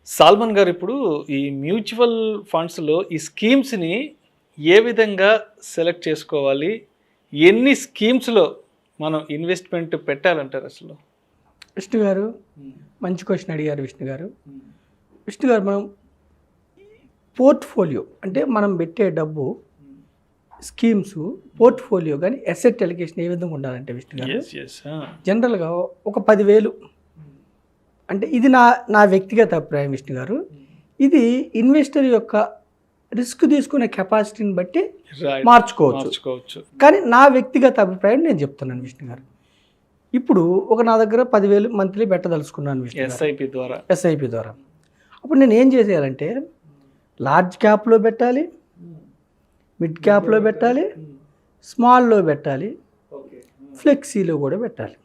Salmon గారు ఇప్పుడు ఈ మ్యూచువల్ ఫండ్స్లో ఈ స్కీమ్స్ని ఏ విధంగా సెలెక్ట్ చేసుకోవాలి, ఎన్ని స్కీమ్స్లో మనం ఇన్వెస్ట్మెంట్ పెట్టాలంటారు అసలు? విష్ణు గారు మంచి క్వశ్చన్ అడిగారు. విష్ణు గారు మనం పోర్ట్ఫోలియో అంటే మనం పెట్టే డబ్బు స్కీమ్స్ పోర్ట్ఫోలియో కానీ అసెట్ అలికేషన్ ఏ విధంగా ఉండాలంటే విష్ణు గారు జనరల్గా ఒక 10,000 అంటే ఇది నా వ్యక్తిగత అభిప్రాయం విష్ణు గారు. ఇది ఇన్వెస్టర్ యొక్క రిస్క్ తీసుకునే కెపాసిటీని బట్టి మార్చుకోవచ్చు. కానీ నా వ్యక్తిగత అభిప్రాయం నేను చెప్తున్నాను విష్ణు గారు. ఇప్పుడు నా దగ్గర 10,000 మంత్లీ పెట్టదలుచుకున్నాను విష్ణు ఎస్ఐపి ద్వారా. అప్పుడు నేను ఏం చేసేయాలంటే లార్జ్ క్యాప్లో పెట్టాలి, మిడ్ క్యాప్లో పెట్టాలి, స్మాల్లో పెట్టాలి, ఫ్లెక్సీలో కూడా పెట్టాలి.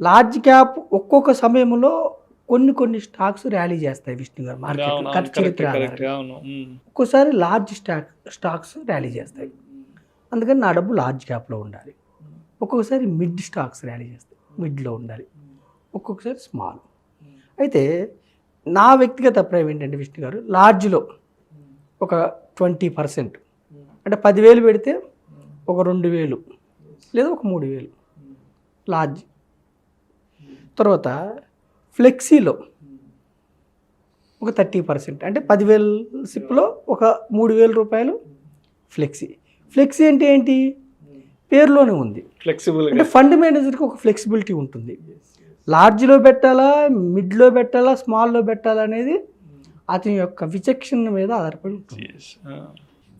లార్జ్ క్యాప్ ఒక్కొక్క సమయంలో కొన్ని స్టాక్స్ ర్యాలీ చేస్తాయి విష్ణు గారు మార్కెట్. ఒక్కోసారి లార్జ్ స్టాక్స్ ర్యాలీ చేస్తాయి, అందుకని నా డబ్బు లార్జ్ క్యాప్లో ఉండాలి. ఒక్కొక్కసారి మిడ్ స్టాక్స్ ర్యాలీ చేస్తాయి, మిడ్లో ఉండాలి. ఒక్కొక్కసారి స్మాల్. అయితే నా వ్యక్తిగత అభిప్రాయం ఏంటంటే విష్ణు గారు లార్జ్లో ఒక 20% అంటే 10,000 పెడితే ఒక 2,000 లేదా ఒక 3,000 లార్జ్. తర్వాత ఫ్లెక్సీలో ఒక 30% అంటే 10,000 సిప్లో ఒక 3,000 రూపాయలు ఫ్లెక్సీ అంటే ఏంటి, పేరులోనే ఉంది ఫ్లెక్సిబుల్. అంటే ఫండ్ మేనేజర్కి ఒక ఫ్లెక్సిబిలిటీ ఉంటుంది. లార్జ్లో పెట్టాలా, మిడ్లో పెట్టాలా, స్మాల్లో పెట్టాలా అనేది అతని యొక్క విచక్షణ మీద ఆధారపడి ఉంటుంది.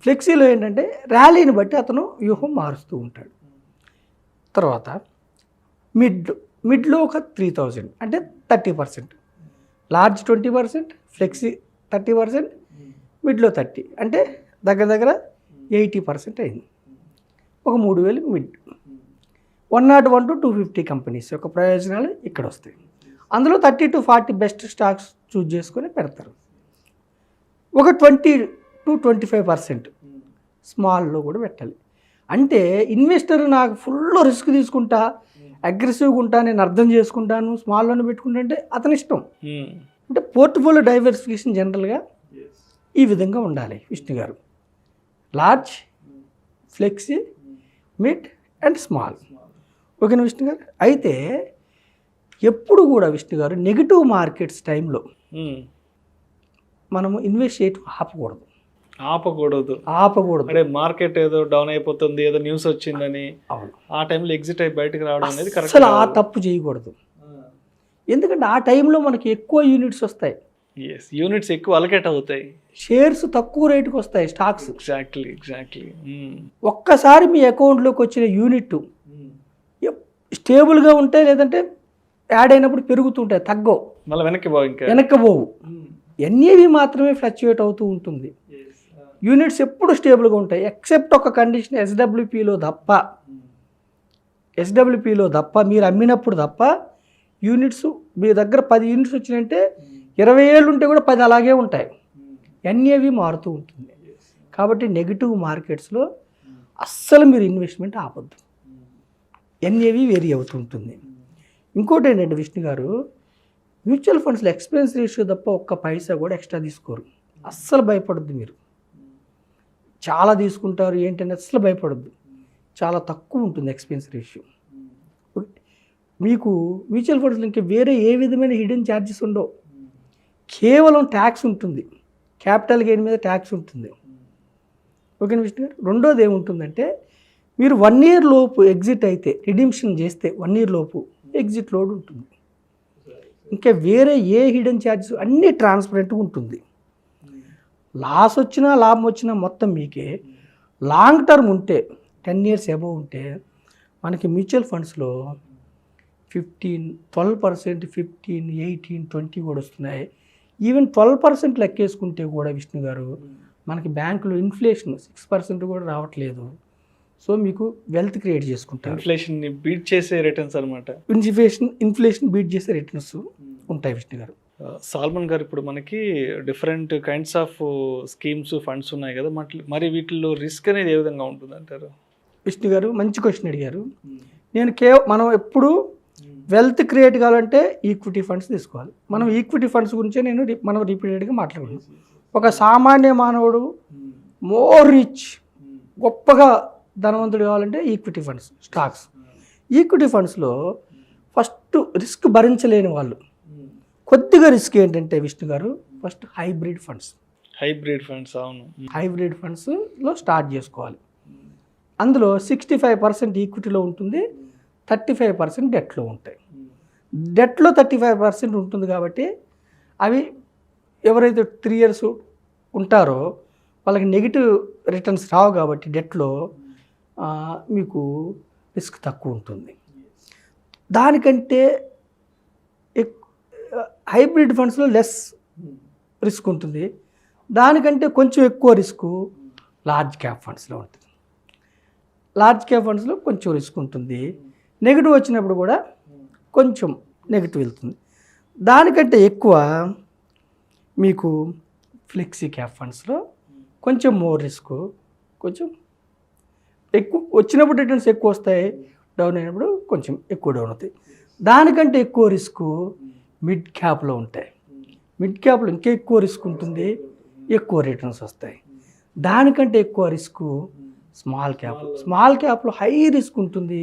ఫ్లెక్సీలో ఏంటంటే ర్యాలీని బట్టి అతను వ్యూహం మారుస్తూ ఉంటాడు. తర్వాత మిడ్లో ఒక 3,000 అంటే 30%, లార్జ్ 20%, ఫ్లెక్సీ 30%, మిడ్లో 30 అంటే దగ్గర 80% అయింది. ఒక 3,000 మిడ్. 101 to 250 కంపెనీస్ యొక్క ప్రయోజనాలు ఇక్కడ వస్తాయి. అందులో 30 to 40 బెస్ట్ స్టాక్స్ చూజ్ చేసుకొని పెడతారు. ఒక 20 to 25% స్మాల్లో కూడా పెట్టాలి. అంటే ఇన్వెస్టర్ నాకు ఫుల్ రిస్క్ తీసుకుంటా, అగ్రెసివ్గా ఉంటా, నేను అర్థం చేసుకుంటాను, స్మాల్లోనే పెట్టుకుంటా అంటే అతని ఇష్టం. అంటే పోర్ట్ఫోలియో డైవర్సిఫికేషన్ జనరల్గా ఈ విధంగా ఉండాలి విష్ణు గారు. Large, flexi, mid and small. ఓకేనా విష్ణు గారు? అయితే ఎప్పుడు కూడా విష్ణు గారు నెగిటివ్ మార్కెట్స్ టైంలో మనము ఇన్వెస్ట్ చేయటం ఆపకూడదు. అంటే మార్కెట్ ఏదో డౌన్ అయిపోతుంది, ఏదో న్యూస్ వచ్చిందని ఆ టైంలో ఎగ్జిట్ అయి బయటకు రావడం అనేది కరెక్ట్. అసలు ఆ తప్పు చేయకూడదు. ఎందుకంటే ఆ టైంలో మనకి ఎక్కువ యూనిట్స్ వస్తాయి, యూనిట్స్ ఎక్కువ అలకేట్ అవుతాయి, షేర్స్ తక్కువ రేటుకి వస్తాయి, స్టాక్స్. ఎగ్జాక్ట్లీ. ఒక్కసారి మీ అకౌంట్లోకి వచ్చిన యూనిట్ స్టేబుల్గా ఉంటాయి, లేదంటే యాడ్ అయినప్పుడు పెరుగుతుంటాయి, తగ్గవు, మళ్ళీ వెనక్కి పోవు. ఎన్ఏవి మాత్రమే ఫ్లక్చుయేట్ అవుతూ ఉంటుంది. యూనిట్స్ ఎప్పుడు స్టేబుల్గా ఉంటాయి, ఎక్సెప్ట్ ఒక కండిషన్ ఎస్డబ్ల్యూపీలో తప్ప మీరు అమ్మినప్పుడు తప్ప యూనిట్స్ మీ దగ్గర 10 యూనిట్స్ వచ్చినాయంటే 20 ఏళ్ళు ఉంటే కూడా 10 అలాగే ఉంటాయి. ఎన్ఏవి మారుతూ ఉంటుంది. కాబట్టి నెగిటివ్ మార్కెట్స్లో అస్సలు మీరు ఇన్వెస్ట్మెంట్ ఆపొద్దు, ఎన్ఏవి వేరీ అవుతుంటుంది. ఇంకోటి ఏంటంటే విష్ణు గారు, మ్యూచువల్ ఫండ్స్లో ఎక్స్పెన్స్ రేషియో తప్ప ఒక్క పైసా కూడా ఎక్స్ట్రా తీసుకోరు. అస్సలు భయపడద్దు, మీరు చాలా తీసుకుంటారు ఏంటంటే అస్సలు భయపడద్దు. చాలా తక్కువ ఉంటుంది ఎక్స్పెన్స్ రేషియో. మీకు మ్యూచువల్ ఫండ్స్లో ఇంకా వేరే ఏ విధమైన హిడెన్ ఛార్జెస్ ఉండవు. కేవలం ట్యాక్స్ ఉంటుంది, క్యాపిటల్ గెయిన్ మీద ట్యాక్స్ ఉంటుంది. ఓకేనా విష్ణు గారు? రెండోది ఏముంటుందంటే మీరు 1 year లోపు ఎగ్జిట్ అయితే, రిడీమ్షన్ చేస్తే 1 year లోపు ఎగ్జిట్ లోడ్ ఉంటుంది. ఇంకా వేరే ఏ హిడెన్ ఛార్జెస్ అన్నీ ట్రాన్స్పరెంట్గా ఉంటుంది. లాస్ వచ్చినా లాభం వచ్చినా మొత్తం మీకే. లాంగ్ టర్మ్ ఉంటే 10 years అబోవ్ ఉంటే మనకి మ్యూచువల్ ఫండ్స్లో 12%, 15, 18, 20 కూడా వస్తున్నాయి. ఈవెన్ 12% లెక్కేసుకుంటే కూడా విష్ణు గారు మనకి బ్యాంకులో ఇన్ఫ్లేషన్ 6% కూడా రావట్లేదు. సో మీకు వెల్త్ క్రియేట్ చేసుకుంటారు. ఇన్ఫ్లేషన్ బీట్ చేసే రిటర్న్స్ అనమాట. ఇన్ఫ్లేషన్ బీట్ చేసే రిటర్న్స్ ఉంటాయి విష్ణు గారు. సాల్మన్ గారు, ఇప్పుడు మనకి different kinds of schemes, funds ఉన్నాయి కదా, మరి వీటిల్లో రిస్క్ అనేది ఏ విధంగా ఉంటుంది అంటారు? విష్ణు గారు మంచి క్వశ్చన్ అడిగారు. నేను మనం ఎప్పుడు వెల్త్ క్రియేట్ కావాలంటే ఈక్విటీ ఫండ్స్ తీసుకోవాలి. మనం ఈక్విటీ ఫండ్స్ గురించే మనం రిపీటెడ్గా మాట్లాడుకున్నాం. ఒక సామాన్య మానవుడు మోర్ రిచ్, గొప్పగా ధనవంతుడు కావాలంటే ఈక్విటీ ఫండ్స్, స్టాక్స్. ఈక్విటీ ఫండ్స్లో ఫస్ట్ రిస్క్ భరించలేని వాళ్ళు, కొద్దిగా రిస్క్ ఏంటంటే విష్ణు గారు, ఫస్ట్ హైబ్రిడ్ ఫండ్స్. అవును. హైబ్రిడ్ ఫండ్స్లో స్టార్ట్ చేసుకోవాలి. అందులో 65% ఈక్విటీలో ఉంటుంది, 35% డెట్లో ఉంటాయి. డెట్లో 35% ఉంటుంది కాబట్టి అవి ఎవరైతే 3 years ఉంటారో వాళ్ళకి నెగిటివ్ రిటర్న్స్ రావు కాబట్టి డెట్లో మీకు రిస్క్ తక్కువ ఉంటుంది. దానికంటే హైబ్రిడ్ ఫండ్స్లో లెస్ రిస్క్ ఉంటుంది. దానికంటే కొంచెం ఎక్కువ రిస్క్ లార్జ్ క్యాప్ ఫండ్స్లో ఉంటుంది. లార్జ్ క్యాప్ ఫండ్స్లో కొంచెం రిస్క్ ఉంటుంది. నెగిటివ్ వచ్చినప్పుడు కూడా కొంచెం నెగిటివ్ వెళ్తుంది. దానికంటే ఎక్కువ మీకు ఫ్లెక్సీ క్యాప్ ఫండ్స్లో కొంచెం మోర్ రిస్క్, కొంచెం ఎక్కువ వచ్చినప్పుడు రిటర్న్స్ ఎక్కువ వస్తాయి, డౌన్ అయినప్పుడు కొంచెం ఎక్కువ డౌన్ అవుతాయి. దానికంటే ఎక్కువ రిస్క్ మిడ్ క్యాప్లో ఉంటాయి. మిడ్ క్యాప్లో ఇంకా ఎక్కువ రిస్క్ ఉంటుంది, ఎక్కువ రిటర్న్స్ వస్తాయి. దానికంటే ఎక్కువ రిస్క్ స్మాల్ క్యాప్. స్మాల్ క్యాప్లో హై రిస్క్ ఉంటుంది,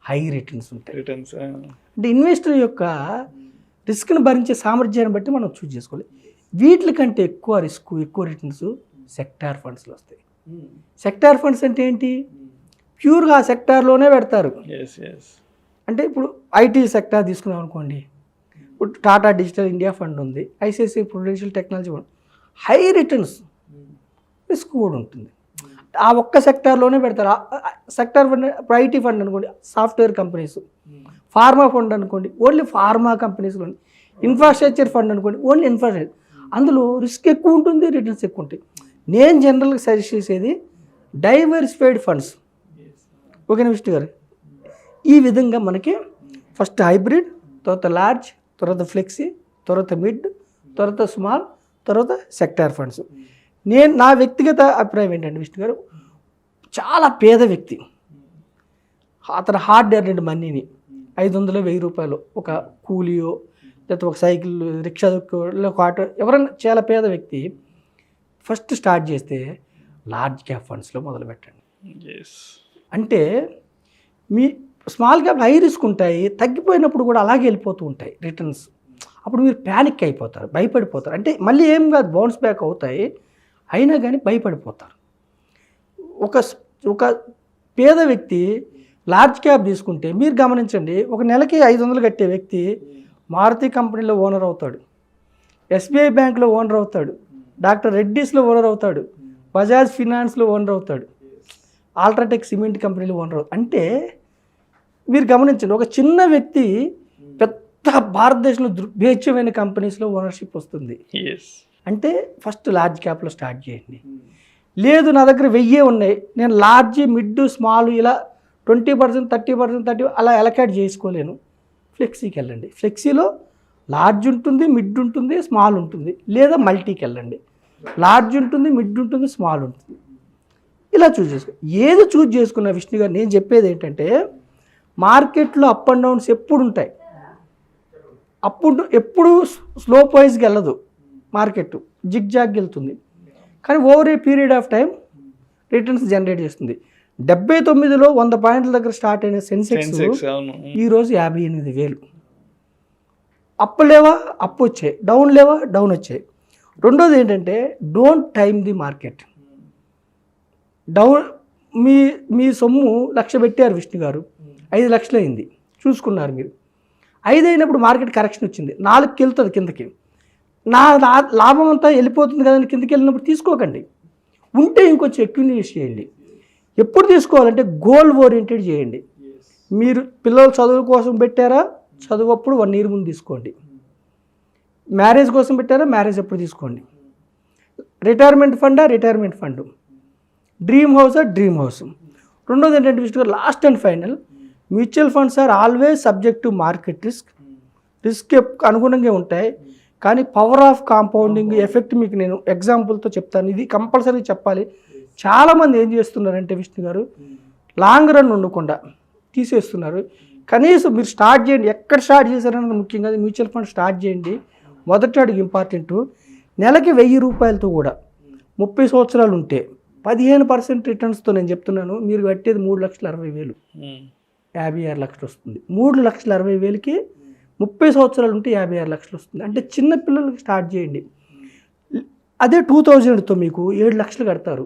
హై రిటర్న్స్ ఉంటాయి. అంటే ఇన్వెస్టర్ యొక్క రిస్క్ని భరించే సామర్థ్యాన్ని బట్టి మనం చూస్ చేసుకోవాలి. వీటికంటే ఎక్కువ రిస్క్, ఎక్కువ రిటర్న్స్ సెక్టార్ ఫండ్స్లో వస్తాయి. సెక్టార్ ఫండ్స్ అంటే ఏంటి? ప్యూర్గా ఆ సెక్టార్లోనే పెడతారు. అంటే ఇప్పుడు ఐటీ సెక్టార్ తీసుకున్నాం అనుకోండి, ఇప్పుడు టాటా డిజిటల్ ఇండియా ఫండ్ ఉంది, ICICI Prudential technology fund, high returns, risk కూడా ఉంటుంది. ఆ ఒక్క సెక్టార్లోనే పెడతారు. సెక్టార్ ఫండ్ ఇప్పుడు ఐటీ ఫండ్ అనుకోండి, సాఫ్ట్వేర్ కంపెనీస్. ఫార్మా ఫండ్ అనుకోండి, ఓన్లీ ఫార్మా కంపెనీస్లో. ఇన్ఫ్రాస్ట్రక్చర్ ఫండ్ అనుకోండి, ఓన్లీ ఇన్ఫ్రాస్ట్రక్చర్. అందులో రిస్క్ ఎక్కువ ఉంటుంది, రిటర్న్స్ ఎక్కువ ఉంటాయి. నేను జనరల్గా సజెస్ట్ చేసేది డైవర్సిఫైడ్ ఫండ్స్. ఓకేనా విష్ణు గారు? ఈ విధంగా మనకి ఫస్ట్ హైబ్రిడ్, తర్వాత లార్జ్, తర్వాత ఫ్లెక్సీ, తర్వాత మిడ్, తర్వాత స్మాల్, తర్వాత సెక్టార్ ఫండ్స్. నా వ్యక్తిగత అభిప్రాయం ఏంటంటే విష్ణు గారు, చాలా పేద వ్యక్తి, అతను హార్డ్ ఎర్నెడ్ మనీని 500-1000 రూపాయలు ఒక కూలియో లేకపోతే ఒక సైకిల్, రిక్షా, ఒక ఆటో, ఎవరైనా చాలా పేద వ్యక్తి ఫస్ట్ స్టార్ట్ చేస్తే లార్జ్ క్యాప్ ఫండ్స్లో మొదలు పెట్టండి. అంటే మీ స్మాల్ క్యాప్ హై రిస్క్ ఉంటాయి, తగ్గిపోయినప్పుడు కూడా అలాగే వెళ్ళిపోతూ ఉంటాయి రిటర్న్స్. అప్పుడు మీరు ప్యానిక్ అయిపోతారు, భయపడిపోతారు. అంటే మళ్ళీ ఏం కాదు, బౌన్స్ బ్యాక్ అవుతాయి, అయినా కానీ భయపడిపోతారు. ఒక పేద వ్యక్తి లార్జ్ క్యాప్ తీసుకుంటే మీరు గమనించండి, ఒక నెలకి 500 కట్టే వ్యక్తి మారుతి కంపెనీలో ఓనర్ అవుతాడు, ఎస్బీఐ బ్యాంక్లో ఓనర్ అవుతాడు, డాక్టర్ రెడ్డీస్లో ఓనర్ అవుతాడు, బజాజ్ ఫినాన్స్లో ఓనర్ అవుతాడు, అల్ట్రాటెక్ సిమెంట్ కంపెనీలో ఓనర్ అవుతాడు. అంటే మీరు గమనించండి, ఒక చిన్న వ్యక్తి పెద్ద భారతదేశంలో దుర్భేచ్యమైన కంపెనీస్లో ఓనర్షిప్ వస్తుంది. అంటే ఫస్ట్ లార్జ్ క్యాప్లో స్టార్ట్ చేయండి. లేదు నా దగ్గర 1000 ఉన్నాయి, నేను లార్జ్, మిడ్, స్మాల్ ఇలా 20%, 30% అలా అలకేట్ చేసుకోలేను, ఫ్లెక్సీకి వెళ్ళండి. ఫ్లెక్సీలో లార్జ్ ఉంటుంది, మిడ్ ఉంటుంది, స్మాల్ ఉంటుంది. లేదా మల్టీకి వెళ్ళండి, లార్జ్ ఉంటుంది, మిడ్ ఉంటుంది, స్మాల్ ఉంటుంది. ఇలా చూస్ చేసుకో. ఏది చూస్ చేసుకున్న విష్ణు గారు, నేను చెప్పేది ఏంటంటే మార్కెట్లో అప్ అండ్ డౌన్స్ ఎప్పుడు ఉంటాయి. ఎప్పుడు స్లోప్ వైజ్కి వెళ్ళదు మార్కెట్, జిగ్జాగ్ వెళ్తుంది. కానీ over a period of time returns generate చేస్తుంది. 79లో 100 పాయింట్ల దగ్గర స్టార్ట్ అయిన సెన్సెక్స్ ఈరోజు 58,000. అప్పు లేవా, అప్పు వచ్చాయి, డౌన్ లేవా, డౌన్ వచ్చాయి. రెండోది ఏంటంటే don't time the market. Down మీ సొమ్ము 1,00,000 పెట్టారు విష్ణు గారు, 5 లక్షలు అయింది, చూసుకున్నారు మీరు. 5 అయినప్పుడు మార్కెట్ కరెక్షన్ వచ్చింది, 4కి వెళ్తుంది కిందకి, నా లాభం అంతా వెళ్ళిపోతుంది కదండి, కిందకి వెళ్ళినప్పుడు తీసుకోకండి. ఉంటే ఇంకొంచెం ఎక్కువ ఇన్వెస్ట్ చేయండి. ఎప్పుడు తీసుకోవాలంటే గోల్ ఓరియంటెడ్ చేయండి. మీరు పిల్లలు చదువు కోసం పెట్టారా, చదువు అప్పుడు 1 year ముందు తీసుకోండి. మ్యారేజ్ కోసం పెట్టారా, మ్యారేజ్ అప్పుడు తీసుకోండి. రిటైర్మెంట్ ఫండా, రిటైర్మెంట్ ఫండ్. డ్రీమ్ హౌసా, డ్రీమ్ హౌస్. రెండోది ఏంటంటే Vishnu garu, last and final, mutual funds are always subject to market risk అనుగుణంగా ఉంటాయి. కానీ పవర్ ఆఫ్ కాంపౌండింగ్ ఎఫెక్ట్ మీకు నేను ఎగ్జాంపుల్తో చెప్తాను, ఇది కంపల్సరీ చెప్పాలి. చాలామంది ఏం చేస్తున్నారంటే విష్ణు గారు, లాంగ్ రన్ ఉండకుండా తీసేస్తున్నారు. కనీసం మీరు స్టార్ట్ చేయండి. ఎక్కడ స్టార్ట్ చేశారన్నది ముఖ్యం కాదు, మ్యూచువల్ ఫండ్ స్టార్ట్ చేయండి. మొదటి అడుగు ఇంపార్టెంట్. నెలకి 1000 రూపాయలతో కూడా 30 సంవత్సరాలు ఉంటే 15% రిటర్న్స్తో నేను చెప్తున్నాను, మీరు కట్టేది 3,60,000, 56 లక్షలు వస్తుంది. 3,60,000కి 30 సంవత్సరాలు ఉంటే 56 లక్షలు వస్తుంది. అంటే చిన్న పిల్లలకి స్టార్ట్ చేయండి. అదే 2000తో మీకు 7 లక్షలు కడతారు,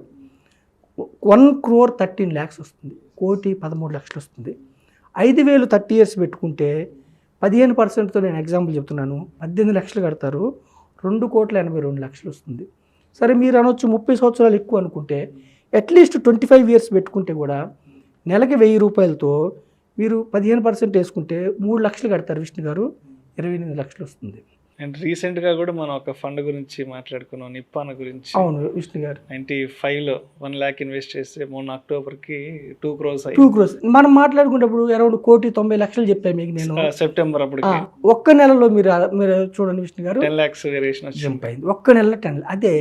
1,13 lakhs వస్తుంది, 1,13 లక్షలు వస్తుంది. 5,000 30 years పెట్టుకుంటే 15%తో నేను ఎగ్జాంపుల్ చెప్తున్నాను, 18 లక్షలు కడతారు, 2,82 లక్షలు వస్తుంది. సరే మీరు అనొచ్చు 30 సంవత్సరాలు ఎక్కువ అనుకుంటే, అట్లీస్ట్ 25 years పెట్టుకుంటే కూడా నెలకి 1000 రూపాయలతో మీరు 15% వేసుకుంటే 3 లక్షలు కడతారు విష్ణు గారు, 28 లక్షలు వస్తుంది. అండ్ రీసెంట్గా కూడా మనం ఒక ఫండ్ గురించి మాట్లాడుకున్నాం, నిప్పాన గురించి. అవును విష్ణు గారు, 95లో 1 lakh ఇన్వెస్ట్ చేస్తే మొన్న అక్టోబర్కి 2 crores 2 crores మనం మాట్లాడుకున్నప్పుడు అరౌండ్ 1,90,00,000 చెప్పాను మీకు నేను. సెప్టెంబర్ అప్పటికి ఒక్క నెలలో మీరు చూడండి విష్ణు గారు, 10 lakhs వేరియేషన్ జంప్ అయింది ఒక్క నెలలో 10. అదే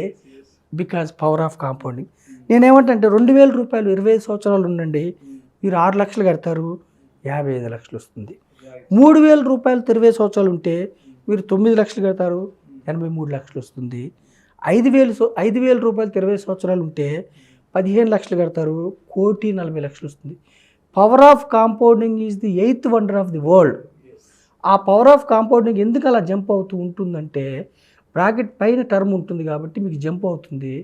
బికాజ్ పవర్ ఆఫ్ కాంపౌండింగ్. నేనేమంటే 2,000 రూపాయలు 25 సంవత్సరాలు ఉండండి, మీరు 6 లక్షలు కడతారు, 55 లక్షలు వస్తుంది. 3,000 రూపాయలు 20 సంవత్సరాలు ఉంటే మీరు 9 లక్షలు కడతారు, 83 లక్షలు వస్తుంది. 5,000 రూపాయలు 20 సంవత్సరాలు ఉంటే 15 లక్షలు కడతారు, 1,40 లక్షలు వస్తుంది. Power of compounding is the 8th wonder of the world. ఆ పవర్ ఆఫ్ కాంపౌండింగ్ ఎందుకు అలా జంప్ అవుతూ ఉంటుందంటే, బ్రాకెట్ పైన టర్మ్ ఉంటుంది కాబట్టి మీకు జంప్ అవుతుంది.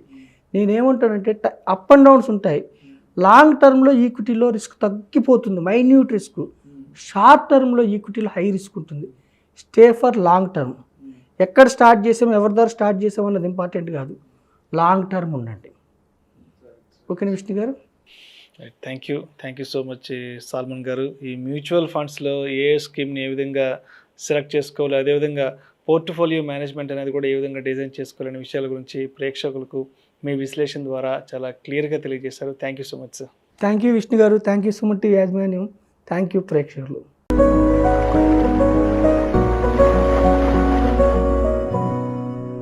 నేనేమంటానంటే అప్ అండ్ డౌన్స్ ఉంటాయి. లాంగ్ టర్మ్లో ఈక్విటీలో రిస్క్ తగ్గిపోతుంది, మైన్యూట్ రిస్క్. షార్ట్ టర్మ్లో ఈక్విటీలో హై రిస్క్ ఉంటుంది. Stay for long term. ఎక్కడ స్టార్ట్ చేసాము, ఎవరి ద్వారా స్టార్ట్ చేసాము అన్నది ఇంపార్టెంట్ కాదు, లాంగ్ టర్మ్ ఉండండి. ఓకేనా విష్ణు గారు? Thank you so much Salman గారు. ఈ మ్యూచువల్ ఫండ్స్లో ఏ స్కీమ్ని ఏ విధంగా సెలెక్ట్ చేసుకోవాలి, అదేవిధంగా పోర్ట్ఫోలియో మేనేజ్మెంట్ అనేది కూడా ఏ విధంగా డిజైన్ చేసుకోవాలనే విషయాల గురించి ప్రేక్షకులకు మీ విశ్లేషణ ద్వారా చాలా క్లియర్గా తెలియజేశారు. Thank you so much sir. Thank you Vishnu గారు, థ్యాంక్ యూ సో మచ్ యాజమాన్యం, థ్యాంక్ యూ ప్రేక్షకులు.